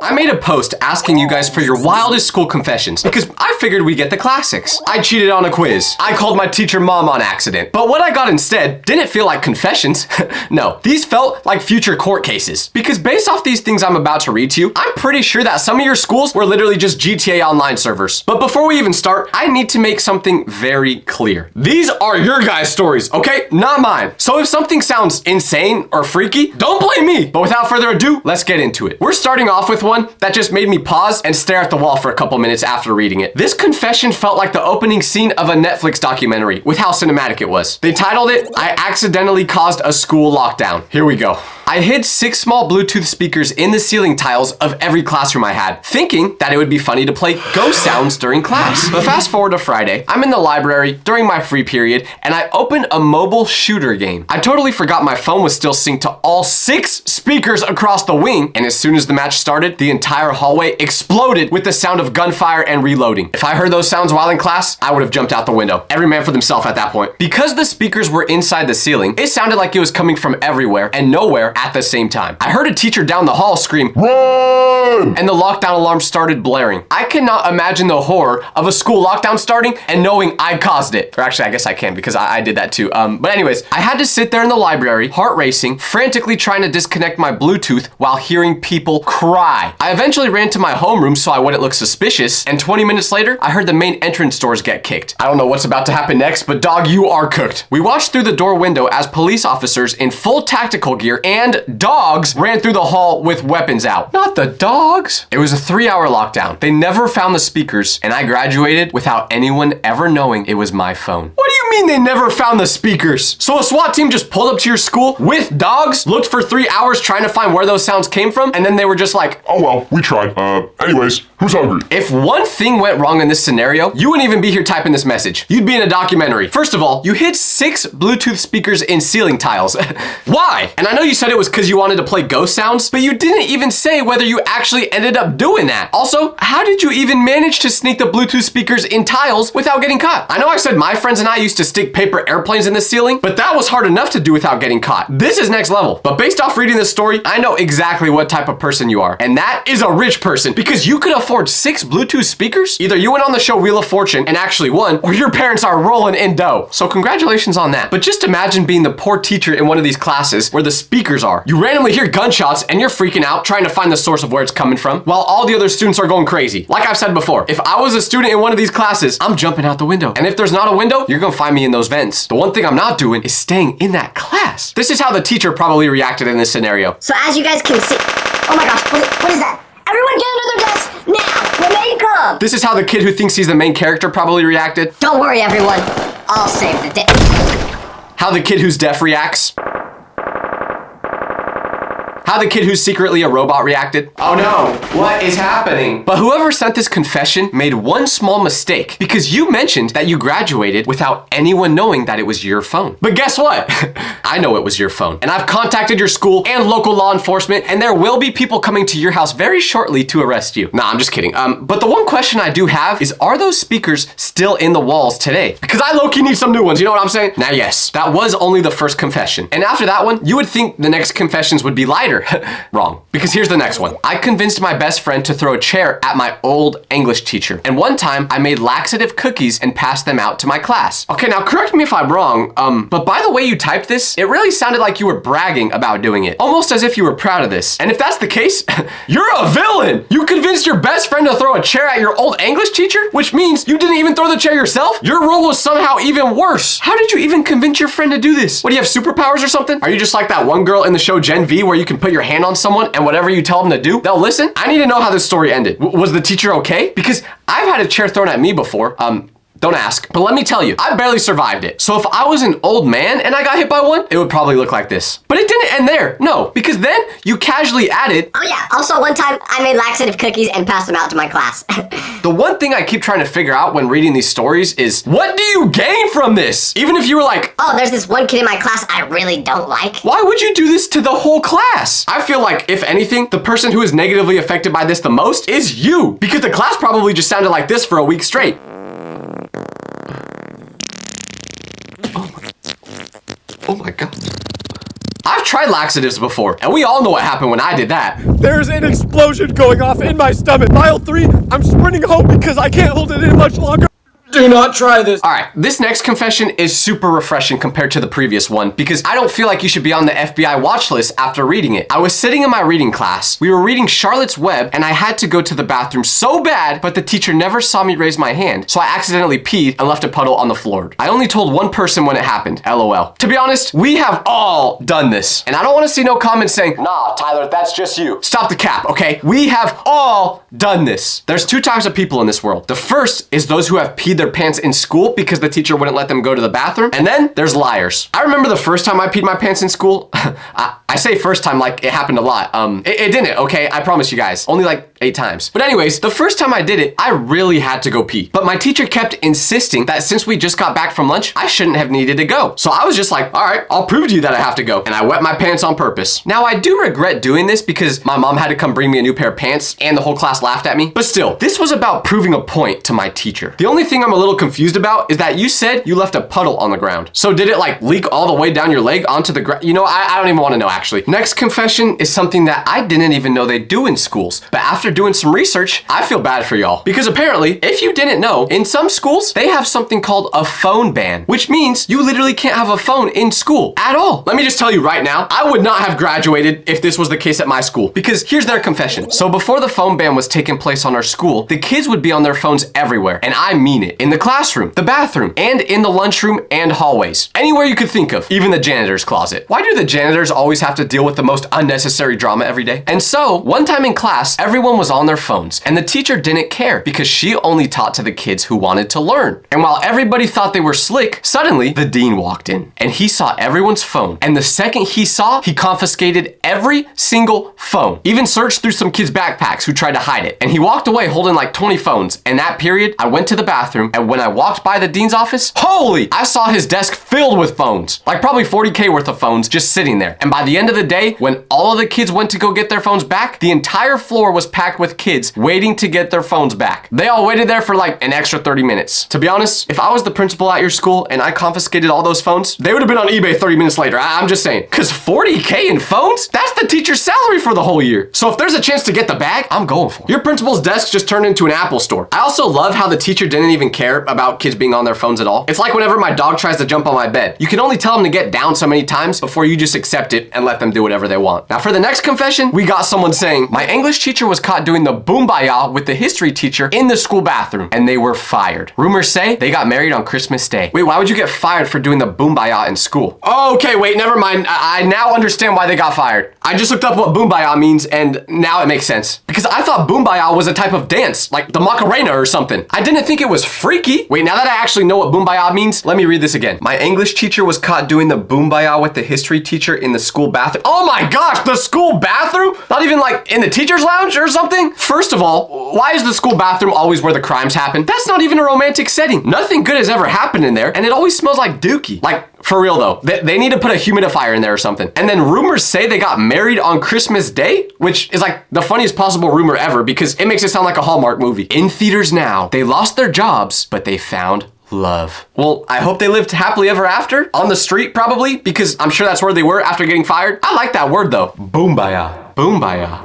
I made a post asking you guys for your wildest school confessions because I figured we'd get the classics. I cheated on a quiz. I called my teacher mom on accident. But what I got instead didn't feel like confessions. No, these felt like future court cases. Because based off these things I'm about to read to you, I'm pretty sure that some of your schools were literally just GTA Online servers. But before we even start, I need to make something very clear. These are your guys' stories, okay? Not mine. So if something sounds insane or freaky, don't blame me. But without further ado, let's get into it. We're starting off with one that just made me pause and stare at the wall for a couple minutes after reading it. This confession felt like the opening scene of a Netflix documentary with how cinematic it was. They titled it, "I Accidentally Caused a School Lockdown." Here we go. I hid 6 small Bluetooth speakers in the ceiling tiles of every classroom I had, thinking that it would be funny to play ghost sounds during class. But fast forward to Friday, I'm in the library during my free period, and I open a mobile shooter game. I totally forgot my phone was still synced to all 6 speakers across the wing, and as soon as the match started, the entire hallway exploded with the sound of gunfire and reloading. If I heard those sounds while in class, I would have jumped out the window. Every man for themselves at that point. Because the speakers were inside the ceiling, it sounded like it was coming from everywhere and nowhere at the same time. I heard a teacher down the hall scream, "Run!" and the lockdown alarm started blaring. I cannot imagine the horror of a school lockdown starting and knowing I caused it. Or actually, I guess I can because I did that too. But anyways, I had to sit there in the library, heart racing, frantically trying to disconnect my Bluetooth while hearing people cry. I eventually ran to my homeroom so I wouldn't look suspicious, and 20 minutes later, I heard the main entrance doors get kicked. I don't know what's about to happen next, but dog, you are cooked. We watched through the door window as police officers in full tactical gear and dogs ran through the hall with weapons out. Not the dogs. It was a 3-hour lockdown. They never found the speakers, and I graduated without anyone ever knowing it was my phone. What do you mean they never found the speakers? So a SWAT team just pulled up to your school with dogs, looked for 3 hours trying to find where those sounds came from, and then they were just like, "Oh well, we tried. Anyways, who's hungry?" If one thing went wrong in this scenario, you wouldn't even be here typing this message. You'd be in a documentary. First of all, you hid 6 Bluetooth speakers in ceiling tiles. Why? And I know you said it was because you wanted to play ghost sounds, but you didn't even say whether you actually ended up doing that. Also, how did you even manage to sneak the Bluetooth speakers in tiles without getting caught? I know I said my friends and I used to stick paper airplanes in the ceiling, but that was hard enough to do without getting caught. This is next level. But based off reading this story, I know exactly what type of person you are. And that is a rich person, because you could afford 6 Bluetooth speakers. Either you went on the show Wheel of Fortune and actually won, or your parents are rolling in dough. So congratulations on that. But just imagine being the poor teacher in one of these classes where the speakers are. You randomly hear gunshots and you're freaking out trying to find the source of where it's coming from while all the other students are going crazy. Like I've said before, if I was a student in one of these classes, I'm jumping out the window. And if there's not a window, you're gonna find me in those vents. The one thing I'm not doing is staying in that class. This is how the teacher probably reacted in this scenario. So as you guys can see, oh my gosh, what is that? Everyone get under their desks now, remain calm. This is how the kid who thinks he's the main character probably reacted. Don't worry everyone, I'll save the day. How the kid who's deaf reacts. How the kid who's secretly a robot reacted. Oh no, what is happening? But whoever sent this confession made one small mistake, because you mentioned that you graduated without anyone knowing that it was your phone. But guess what? I know it was your phone, and I've contacted your school and local law enforcement, and there will be people coming to your house very shortly to arrest you. Nah, I'm just kidding. But the one question I do have is, are those speakers still in the walls today? Because I low-key need some new ones, you know what I'm saying? Now yes, that was only the first confession. And after that one, you would think the next confessions would be lighter. Wrong. Because here's the next one. I convinced my best friend to throw a chair at my old English teacher. And one time I made laxative cookies and passed them out to my class. Okay, now correct me if I'm wrong, but by the way you typed this, it really sounded like you were bragging about doing it. Almost as if you were proud of this. And if that's the case, you're a villain! You convinced your best friend to throw a chair at your old English teacher? Which means you didn't even throw the chair yourself? Your role was somehow even worse. How did you even convince your friend to do this? What, do you have superpowers or something? Are you just like that one girl in the show Gen V where you can put your hand on someone and whatever you tell them to do, they'll listen? I need to know how this story ended. Was the teacher okay? Because I've had a chair thrown at me before. Don't ask. But let me tell you, I barely survived it. So if I was an old man and I got hit by one, it would probably look like this. But it didn't end there. No, because then you casually added, oh yeah, also one time I made laxative cookies and passed them out to my class. The one thing I keep trying to figure out when reading these stories is, what do you gain from this? Even if you were like, oh, there's this one kid in my class I really don't like. Why would you do this to the whole class? I feel like, if anything, the person who is negatively affected by this the most is you. Because the class probably just sounded like this for a week straight. Oh my God. I've tried laxatives before, and we all know what happened when I did that. There's an explosion going off in my stomach. Mile 3, I'm sprinting home because I can't hold it in much longer. Do not try this. All right, this next confession is super refreshing compared to the previous one because I don't feel like you should be on the FBI watch list after reading it. I was sitting in my reading class. We were reading Charlotte's Web and I had to go to the bathroom so bad, but the teacher never saw me raise my hand. So I accidentally peed and left a puddle on the floor. I only told one person when it happened, LOL. To be honest, we have all done this. And I don't want to see no comments saying, nah, Tyler, that's just you. Stop the cap, okay? We have all done this. There's two types of people in this world. The first is those who have peed their pants in school because the teacher wouldn't let them go to the bathroom. And then there's liars. I remember the first time I peed my pants in school. I say first time like it happened a lot. It didn't, okay? I promise you guys. Only like 8 times. But anyways, the first time I did it, I really had to go pee. But my teacher kept insisting that since we just got back from lunch, I shouldn't have needed to go. So I was just like, all right, I'll prove to you that I have to go. And I wet my pants on purpose. Now I do regret doing this because my mom had to come bring me a new pair of pants and the whole class laughed at me. But still, this was about proving a point to my teacher. The only thing I'm a little confused about is that you said you left a puddle on the ground. So did it like leak all the way down your leg onto the ground? You know, I don't even want to know actually. Next confession is something that I didn't even know they do in schools. But after doing some research, I feel bad for y'all. Because apparently, if you didn't know, in some schools, they have something called a phone ban, which means you literally can't have a phone in school at all. Let me just tell you right now, I would not have graduated if this was the case at my school. Because here's their confession. So before the phone ban was taking place on our school, the kids would be on their phones everywhere. And I mean it. In the classroom, the bathroom, and in the lunchroom and hallways. Anywhere you could think of, even the janitor's closet. Why do the janitors always have to deal with the most unnecessary drama every day? And so, one time in class, everyone was on their phones, and the teacher didn't care because she only taught to the kids who wanted to learn. And while everybody thought they were slick, suddenly the dean walked in, and he saw everyone's phone. And the second he saw, he confiscated every single phone. Even searched through some kids' backpacks who tried to hide it. And he walked away holding like 20 phones. In that period, I went to the bathroom, and when I walked by the dean's office, holy, I saw his desk filled with phones. Like probably 40K worth of phones just sitting there. And by the end of the day, when all of the kids went to go get their phones back, the entire floor was packed with kids waiting to get their phones back. They all waited there for like an extra 30 minutes. To be honest, if I was the principal at your school and I confiscated all those phones, they would have been on eBay 30 minutes later. I'm just saying. Cause 40K in phones? That's the teacher's salary for the whole year. So if there's a chance to get the bag, I'm going for it. Your principal's desk just turned into an Apple store. I also love how the teacher didn't even care about kids being on their phones at all. It's like whenever my dog tries to jump on my bed. You can only tell them to get down so many times before you just accept it and let them do whatever they want. Now for the next confession, we got someone saying, my English teacher was caught doing the boombaya with the history teacher in the school bathroom and they were fired. Rumors say they got married on Christmas Day. Wait, why would you get fired for doing the boombaya in school? Okay, wait, never mind. I now understand why they got fired. I just looked up what boombaya means and now it makes sense. Because I thought boombaya was a type of dance, like the Macarena or something. I didn't think it was freaky. Wait, now that I actually know what boombaya means, let me read this again. My English teacher was caught doing the boombaya with the history teacher in the school bathroom. Oh my gosh, the school bathroom? Not even like in the teacher's lounge or something? First of all, why is the school bathroom always where the crimes happen? That's not even a romantic setting. Nothing good has ever happened in there and it always smells like dookie. Like, for real though, they need to put a humidifier in there or something. And then rumors say they got married on Christmas Day, which is like the funniest possible rumor ever because it makes it sound like a Hallmark movie. In theaters now, they lost their jobs, but they found love. Well, I hope they lived happily ever after, on the street probably, because I'm sure that's where they were after getting fired. I like that word though. Boombaya. Boombaya.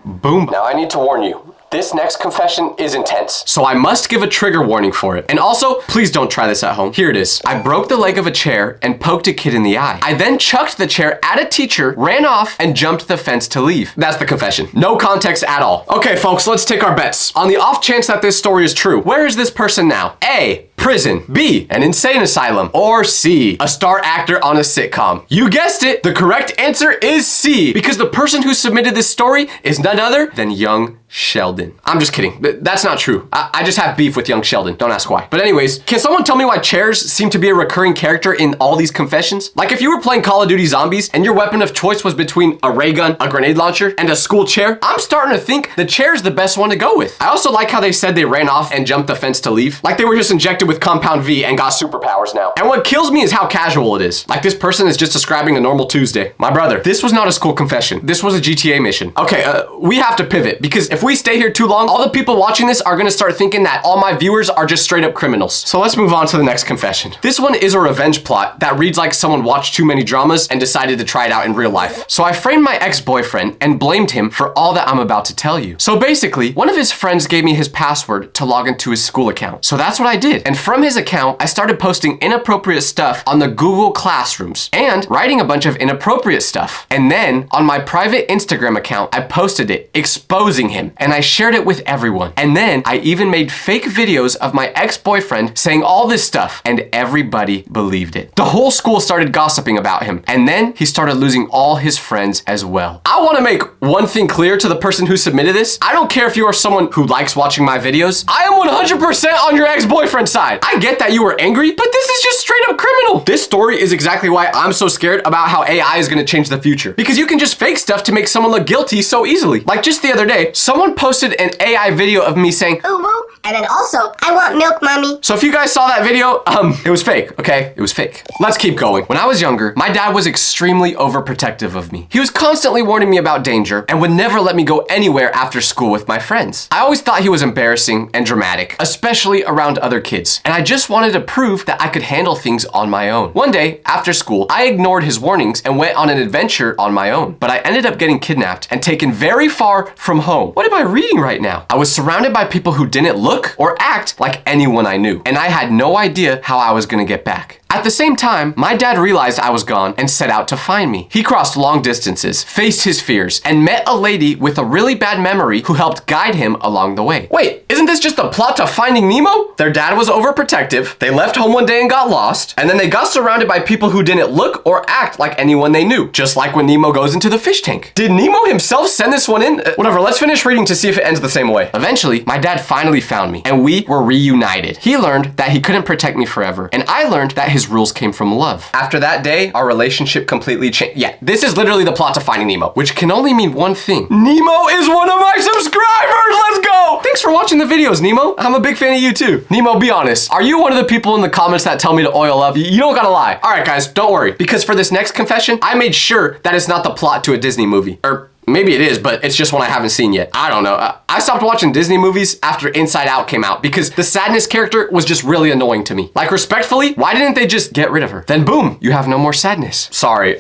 Boom. Now I need to warn you. This next confession is intense, so I must give a trigger warning for it. And also, please don't try this at home. Here it is. I broke the leg of a chair and poked a kid in the eye. I then chucked the chair at a teacher, ran off, and jumped the fence to leave. That's the confession. No context at all. Okay, folks, let's take our bets. On the off chance that this story is true, where is this person now? A, prison. B, an insane asylum. Or C, a star actor on a sitcom. You guessed it. The correct answer is C, because the person who submitted this story is none other than young Sheldon. I'm just kidding. That's not true. I just have beef with young Sheldon. Don't ask why. But anyways, can someone tell me why chairs seem to be a recurring character in all these confessions? Like if you were playing Call of Duty Zombies and your weapon of choice was between a ray gun, a grenade launcher, and a school chair, I'm starting to think the chair is the best one to go with. I also like how they said they ran off and jumped the fence to leave. Like they were just injected with with Compound V and got superpowers now. And what kills me is how casual it is. Like this person is just describing a normal Tuesday. My brother, this was not a school confession. This was a GTA mission. Okay, we have to pivot because if we stay here too long, all the people watching this are gonna start thinking that all my viewers are just straight up criminals. So let's move on to the next confession. This one is a revenge plot that reads like someone watched too many dramas and decided to try it out in real life. So I framed my ex-boyfriend and blamed him for all that I'm about to tell you. So basically, one of his friends gave me his password to log into his school account. So that's what I did. And from his account, I started posting inappropriate stuff on the Google Classrooms and writing a bunch of inappropriate stuff. And then on my private Instagram account, I posted it exposing him and I shared it with everyone. And then I even made fake videos of my ex-boyfriend saying all this stuff and everybody believed it. The whole school started gossiping about him and then he started losing all his friends as well. I want to make one thing clear to the person who submitted this. I don't care if you are someone who likes watching my videos. I am 100% on your ex-boyfriend's side. I get that you were angry, but this is just straight up criminal. This story is exactly why I'm so scared about how AI is going to change the future. Because you can just fake stuff to make someone look guilty so easily. Like just the other day, someone posted an AI video of me saying, ooh woo, and then also, I want milk, mommy. so if you guys saw that video, it was fake, okay? It was fake. Let's keep going. When I was younger, my dad was extremely overprotective of me. He was constantly warning me about danger and would never let me go anywhere after school with my friends. I always thought he was embarrassing and dramatic, especially around other kids. And I just wanted to prove that I could handle things on my own. One day, after school, I ignored his warnings and went on an adventure on my own. But I ended up getting kidnapped and taken very far from home. What am I reading right now? I was surrounded by people who didn't look or act like anyone I knew. And I had no idea how I was gonna get back. At the same time, my dad realized I was gone and set out to find me. He crossed long distances, faced his fears, and met a lady with a really bad memory who helped guide him along the way. Wait, isn't this just the plot to Finding Nemo? Their dad was overprotective, they left home one day and got lost, and then they got surrounded by people who didn't look or act like anyone they knew, just like when Nemo goes into the fish tank. Did Nemo himself send this one in? Whatever, let's finish reading to see if it ends the same way. Eventually, my dad finally found me, and we were reunited. He learned that he couldn't protect me forever, and I learned that his rules came from love. After that day, our relationship completely changed. Yeah, this is literally the plot to Finding Nemo, which can only mean one thing. Nemo is one of my subscribers! Let's go! Thanks for watching the videos, Nemo. I'm a big fan of you too. Nemo, be honest. Are you one of the people in the comments that tell me to oil up? You don't gotta lie. All right, guys, don't worry. Because for this next confession, I made sure that it's not the plot to a Disney movie. Or maybe it is, but it's just one I haven't seen yet. I don't know. I stopped watching Disney movies after Inside Out came out because the sadness character was just really annoying to me. Like, respectfully, why didn't they just get rid of her? Then boom, you have no more sadness. Sorry.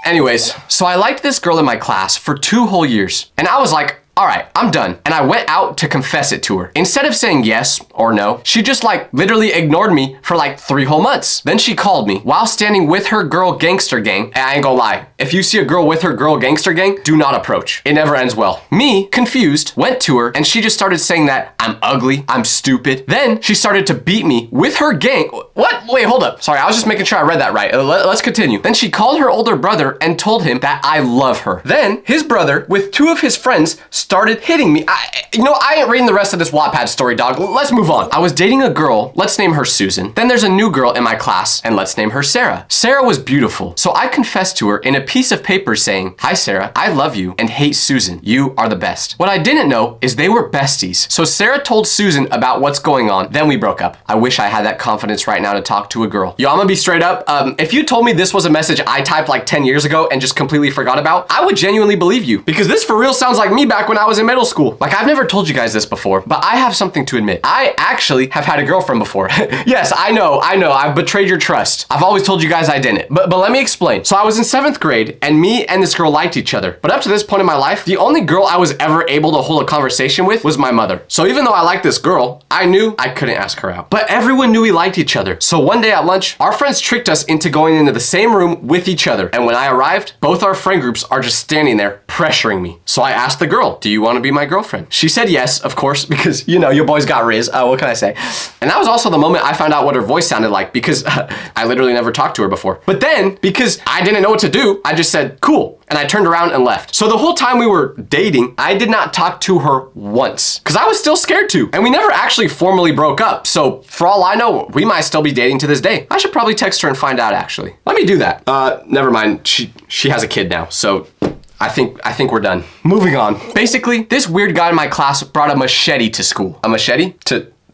Anyways, so I liked this girl in my class for 2 whole years. And I was like, all right, I'm done. And I went out to confess it to her. Instead of saying yes or no, she just like literally ignored me for like 3 whole months. Then she called me while standing with her girl gangster gang. And I ain't gonna lie, if you see a girl with her girl gangster gang, do not approach. It never ends well. Me, confused, went to her and she just started saying that I'm ugly, I'm stupid. Then she started to beat me with her gang. What? Wait, hold up. Sorry, I was just making sure I read that right. Let's continue. Then she called her older brother and told him that I love her. Then his brother, with 2 of his friends, started hitting me. I ain't reading the rest of this Wattpad story, dog. Let's move on. I was dating a girl, let's name her Susan. Then there's a new girl in my class, and let's name her Sarah. Sarah was beautiful, so I confessed to her in a piece of paper saying, hi Sarah, I love you and hate Susan. You are the best. What I didn't know is they were besties. So Sarah told Susan about what's going on, then we broke up. I wish I had that confidence right now to talk to a girl. Yo, I'm gonna be straight up. If you told me this was a message I typed like 10 years ago and just completely forgot about, I would genuinely believe you. Because this for real sounds like me back when I was in middle school. Like, I've never told you guys this before, but I have something to admit. I actually have had a girlfriend before. Yes, I know, I've betrayed your trust. I've always told you guys I didn't, but let me explain. So I was in 7th grade and me and this girl liked each other. But up to this point in my life, the only girl I was ever able to hold a conversation with was my mother. So even though I liked this girl, I knew I couldn't ask her out. But everyone knew we liked each other. So one day at lunch, our friends tricked us into going into the same room with each other. And when I arrived, both our friend groups are just standing there pressuring me. So I asked the girl, do you want to be my girlfriend? She said yes, of course, because, you know, your boys got Riz. What can I say? And that was also the moment I found out what her voice sounded like because I literally never talked to her before. But then, because I didn't know what to do, I just said, cool. And I turned around and left. So the whole time we were dating, I did not talk to her once because I was still scared to. And we never actually formally broke up. So for all I know, we might still be dating to this day. I should probably text her and find out actually. Let me do that. Never mind. She has a kid now. So I think we're done. Moving on. Basically, this weird guy in my class brought a machete to school. A machete?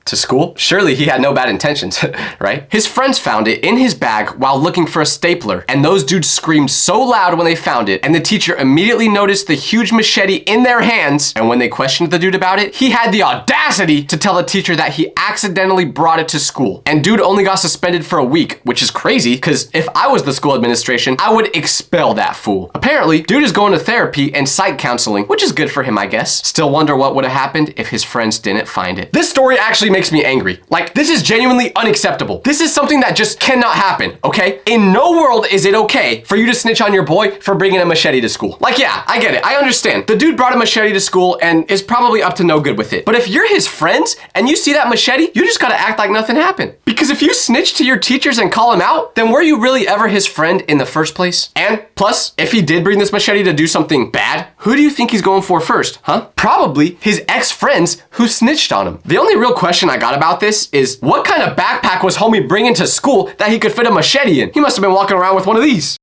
to school? Surely he had no bad intentions, right? His friends found it in his bag while looking for a stapler, and those dudes screamed so loud when they found it, and the teacher immediately noticed the huge machete in their hands, and when they questioned the dude about it, he had the audacity to tell the teacher that he accidentally brought it to school. And dude only got suspended for a week, which is crazy, because if I was the school administration, I would expel that fool. Apparently, dude is going to therapy and psych counseling, which is good for him, I guess. Still wonder what would have happened if his friends didn't find it. This story actually makes me angry. Like, this is genuinely unacceptable. This is something that just cannot happen, okay? In no world is it okay for you to snitch on your boy for bringing a machete to school. Like, yeah, I get it. I understand. The dude brought a machete to school and is probably up to no good with it. But if you're his friends and you see that machete, you just gotta act like nothing happened. Because if you snitch to your teachers and call him out, then were you really ever his friend in the first place? And plus, if he did bring this machete to do something bad, who do you think he's going for first, huh? Probably his ex-friends who snitched on him. The only real question I got about this is, what kind of backpack was homie bringing to school that he could fit a machete in? He must have been walking around with one of these.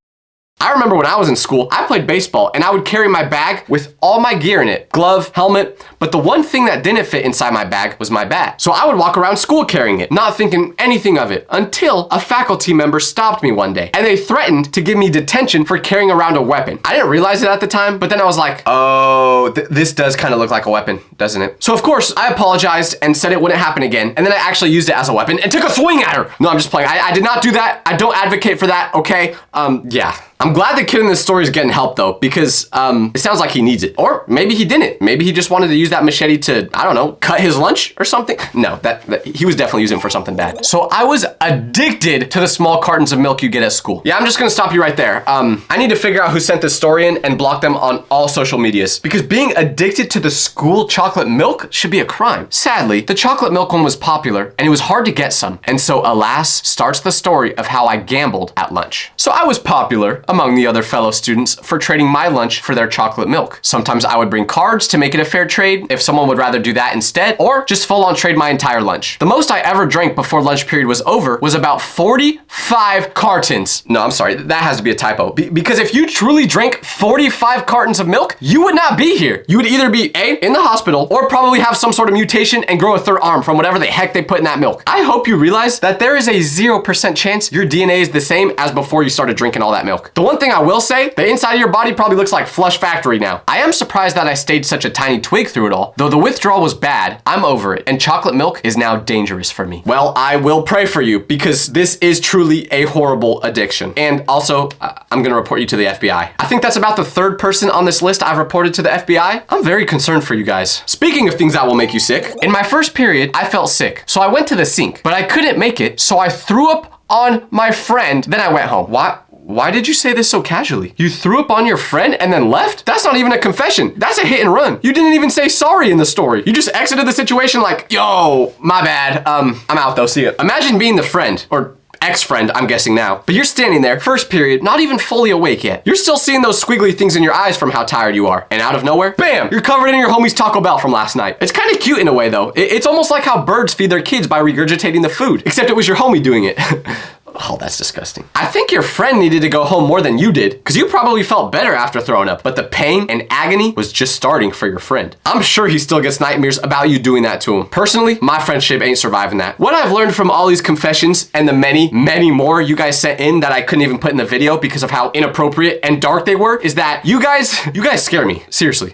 I remember when I was in school, I played baseball and I would carry my bag with all my gear in it, glove, helmet, but the one thing that didn't fit inside my bag was my bat. So I would walk around school carrying it, not thinking anything of it, until a faculty member stopped me one day and they threatened to give me detention for carrying around a weapon. I didn't realize it at the time, but then I was like, oh, this does kind of look like a weapon, doesn't it? So of course, I apologized and said it wouldn't happen again, and then I actually used it as a weapon and took a swing at her. No, I'm just playing. I did not do that. I don't advocate for that, okay? Yeah. I'm glad the kid in this story is getting help though, because it sounds like he needs it. Or maybe he didn't. Maybe he just wanted to use that machete to, I don't know, cut his lunch or something. No, that he was definitely using it for something bad. So I was addicted to the small cartons of milk you get at school. Yeah, I'm just gonna stop you right there. I need to figure out who sent this story in and block them on all social medias, because being addicted to the school chocolate milk should be a crime. Sadly, the chocolate milk one was popular and it was hard to get some. And so alas, starts the story of how I gambled at lunch. So I was popular among the other fellow students for trading my lunch for their chocolate milk. Sometimes I would bring cards to make it a fair trade if someone would rather do that instead, or just full on trade my entire lunch. The most I ever drank before lunch period was over was about 45 cartons. No, I'm sorry, that has to be a typo. Because if you truly drank 45 cartons of milk, you would not be here. You would either be A, in the hospital, or probably have some sort of mutation and grow a third arm from whatever the heck they put in that milk. I hope you realize that there is a 0% chance your DNA is the same as before you started drinking all that milk. The one thing I will say, the inside of your body probably looks like Flush Factory now. I am surprised that I stayed such a tiny twig through it all. Though the withdrawal was bad, I'm over it, and chocolate milk is now dangerous for me. Well, I will pray for you, because this is truly a horrible addiction. And also, I'm gonna report you to the FBI. I think that's about the third person on this list I've reported to the FBI. I'm very concerned for you guys. Speaking of things that will make you sick, in my first period, I felt sick. So I went to the sink, but I couldn't make it, so I threw up on my friend, then I went home. Why did you say this so casually? You threw up on your friend and then left? That's not even a confession. That's a hit and run. You didn't even say sorry in the story. You just exited the situation like, yo, my bad. I'm out though, see ya. Imagine being the friend, or ex-friend, I'm guessing now. But you're standing there, first period, not even fully awake yet. You're still seeing those squiggly things in your eyes from how tired you are. And out of nowhere, bam, you're covered in your homie's Taco Bell from last night. It's kind of cute in a way though. It's almost like how birds feed their kids by regurgitating the food, except it was your homie doing it. Oh, that's disgusting. I think your friend needed to go home more than you did, because you probably felt better after throwing up, but the pain and agony was just starting for your friend. I'm sure he still gets nightmares about you doing that to him. Personally, my friendship ain't surviving that. What I've learned from all these confessions and the many, many more you guys sent in that I couldn't even put in the video because of how inappropriate and dark they were, is that you guys scare me, seriously.